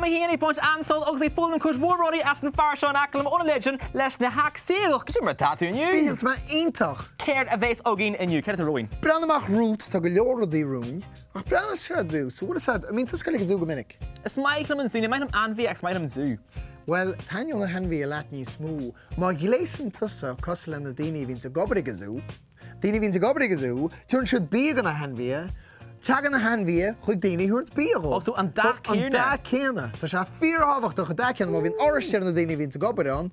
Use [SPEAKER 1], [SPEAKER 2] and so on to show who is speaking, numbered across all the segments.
[SPEAKER 1] my héanaí buint ansol agus é fólam chuis mhórráí as an fear seán aclam óna legend leis na hac síl. Go mar tatú inniu.
[SPEAKER 2] Bíalt me ítach.
[SPEAKER 1] Céir a bhés ógin inniu, céir a roin.
[SPEAKER 2] Brandamach rút tá go leordaí rún, ach brandam se dú, so what is that? I mean, tas galig zú go minic.
[SPEAKER 1] Is maithlam an zú, ne maithlam anbhí ag maithlam an zú.
[SPEAKER 2] Well, tainio na henbhí a leat ní smú, má giléisan tusa cos le na daoine vín sa gobarig a zú, daoine vín sa gobarig a zú, tún siad bíag an na henbhí, tag an na henbhí, chuig daoine húirt bíag ó.
[SPEAKER 1] So an da céirne.
[SPEAKER 2] An da céirne. Tá sé fíorhabhacht a chu da céirne, má vín áiristear na daoine vín sa gobarig an,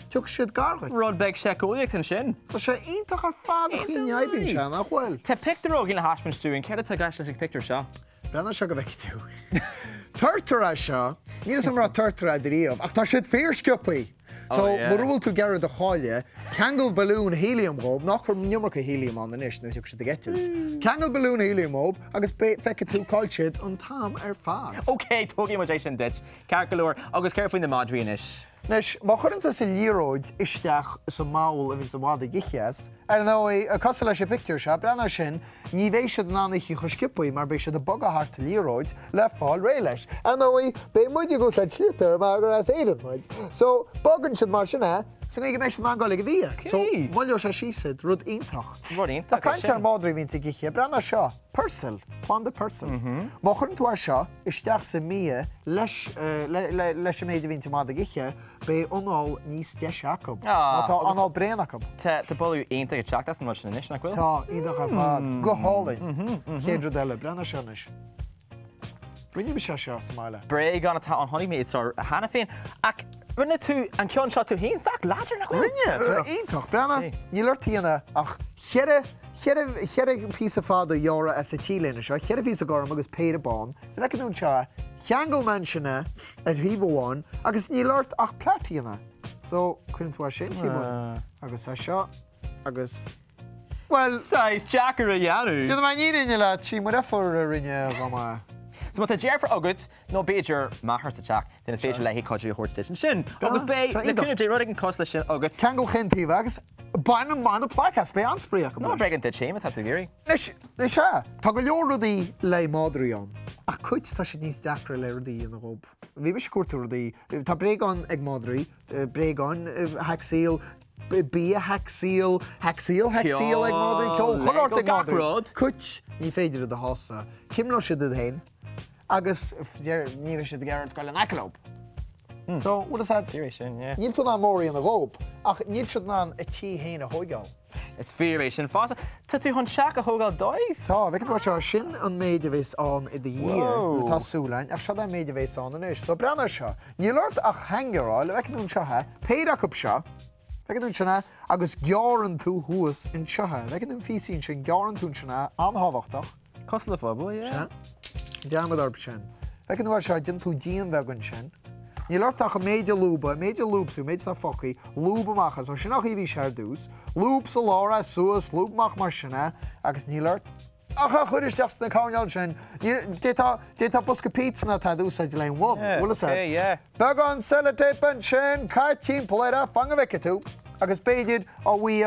[SPEAKER 2] tuach siad gargaid.
[SPEAKER 1] Rod beg secóíag tan sin.
[SPEAKER 2] Tá sé ítach ar fád a chi'n eibín se nach bhfuil.
[SPEAKER 1] Tá pictar ógin na hasman stúin, céir a tá gais leis pictar seo.
[SPEAKER 2] Brenna se go bheici tú. Tartara seo, ní sam rá tartara diríomh, ach tá siad fér sciupaí. So, marúil tú geir de cháile, Kangol balloon helium rob, nach chu nimmarcha helium an inis, nu siad a getúirt. Kangol balloon helium rob, agus feice tú cáilsead an tam ar fád.
[SPEAKER 1] OK, tógaí mar éis an dit. Ceir golóir, agus ceir faoin na Madrí inis.
[SPEAKER 2] Nes, má chuinnta sa líróid isteach sa máil a bhín sa bhád a gichias, nó a cos leis a picture se, brenna sin, ní bhééis siad an annaí chu scipaí mar bééis siad a bogathart líróid le fáil ré leis. Nó bé muide go le slítar mar gur as éan muid. So, bogann siad mar sinna, san ige mééis an gála go bhí. So, bhaileo sé sísid rud ítach.
[SPEAKER 1] Rud ítach.
[SPEAKER 2] Tá caiint ar Madrí vín gichi, brenna seo, Purcell, plan de Purcell. Má chuinn tú ar seo, isteach sa mí leis a méidir vín mád a gichi, bé onáil níos deise acab. Tá anáil brean acab.
[SPEAKER 1] Tá bolú aonta go teachtas an mar sin inis nach bhfuil?
[SPEAKER 2] Tá, ídach ar fád, go hálainn. Chéadú deile, brenna seanis. Rinne se seo smáile.
[SPEAKER 1] Bré gan atá an tháinig méid ar hena féin. Ach, rinne tú an ceann seo tú hín, sac láidir nach bhfuil?
[SPEAKER 2] Rinne, tá ítach, brenna, ní leir tíana ach cheire pí a fád a jóra as a tíléine seo, cheire pí a gom agus péad a bán, sa bheith nún seo, cheangal man sinna a híomháin agus ní leirt ach platíana. So, chuinn tú sin tíma agus a seo, agus... Well...
[SPEAKER 1] Sais Jackar a dheanú.
[SPEAKER 2] Dúna mai ní rinne le tí mar efar a rinne goma.
[SPEAKER 1] So má tá déar for agad, nó béidir maithar sa teach, den is féidir le hí codú chóirte sin. Agus bé, le cúna dé rudig an cos lei sin agad.
[SPEAKER 2] Kangol chintíh agus, bain an placas bé anspríach.
[SPEAKER 1] Nó bregan de chéime tá tú géirí.
[SPEAKER 2] Nes se, tá go leor rudaí le Madrí an. Ach chuid tá sé níos deacra le rudaí an rob. Bhí be cuairú rudaí. Tá bregan ag Madrí, bregan hacsíl, bí hacsíl ag Madrí, choláirt ag Madrí. Cuid ní féidir a hása. Cimló siad a hain. Agus ní bhí siad geart gáil an acalób. So, what is that? Níl tú ná mórí an a ghób, ach níl siad ná a tí héin a hóigáil.
[SPEAKER 1] Is fééis sin fása. Tá tú chun seach a hógáil dóibh?
[SPEAKER 2] Tá, bheith tú seo sin an méide bhés an i dhíir tá súlainn, ach siad an méide bhés an inis. So brenna seo, ní leirt ach hangaráil, bheith nún seothe, péadach up seo, bheith nún sinna agus gearan tú thuas in seothe, bheith nún físín sin gearan tú sinna anhabhachtach.
[SPEAKER 1] Cos le fóbal, yeah.
[SPEAKER 2] Dearmad arb sin. Bheith nún seo din tú díon bhegann sin. Ní leirtach a méide lúba tú, méid na focaí, lúba machas, ó sinach í bhí sear dús, lúb sa lára, suas, lúb mach mar sinna, agus ní leirt. Ach a chuir isteach na cáneáil sin, détá busca pizza tá dús a lein bhom, bhfuil sa. Began sellotape sin, cai timppla fang a bheice tú, agus béidir ó bhí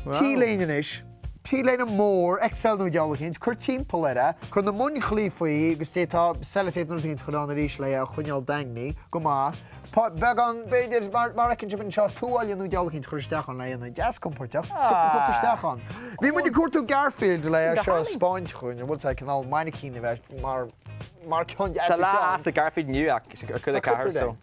[SPEAKER 2] tíléanais. Tí léna mór Excel nó dealachint, chur timppla chun na mun chlífaí agus tétá sellotape nó tín chudán a ríis le a chuineáil daingní go má. Began béidir mar ecinn sin seo túáil nó dealachint chur isteachán le na jazz comporteach, tu isteachán. Bhí muidir cuatú Garfield le seo Spáint chuin, bhfuil sa canál mainicína bheith mar chun
[SPEAKER 1] Tá lá as a Garfield nniu ach chud a cair so.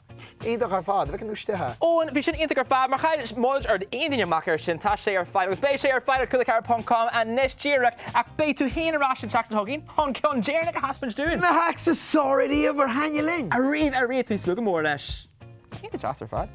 [SPEAKER 2] Ídach ar fád, bheith an ústethe.
[SPEAKER 1] Ó, bhí sin ionach ar fád, mar chaid móid ar aonaine machar sin tá sé ar fáid, agus bé sé ar fáid ar chudacar.com a nes díreach ach bé tú héanará sin teachta thuginn, hon ceann déarna a haspins dún.
[SPEAKER 2] Na hax a sóirí a bhar haine linn.
[SPEAKER 1] A riad tú slúga mór leis. Íon teach ar fád.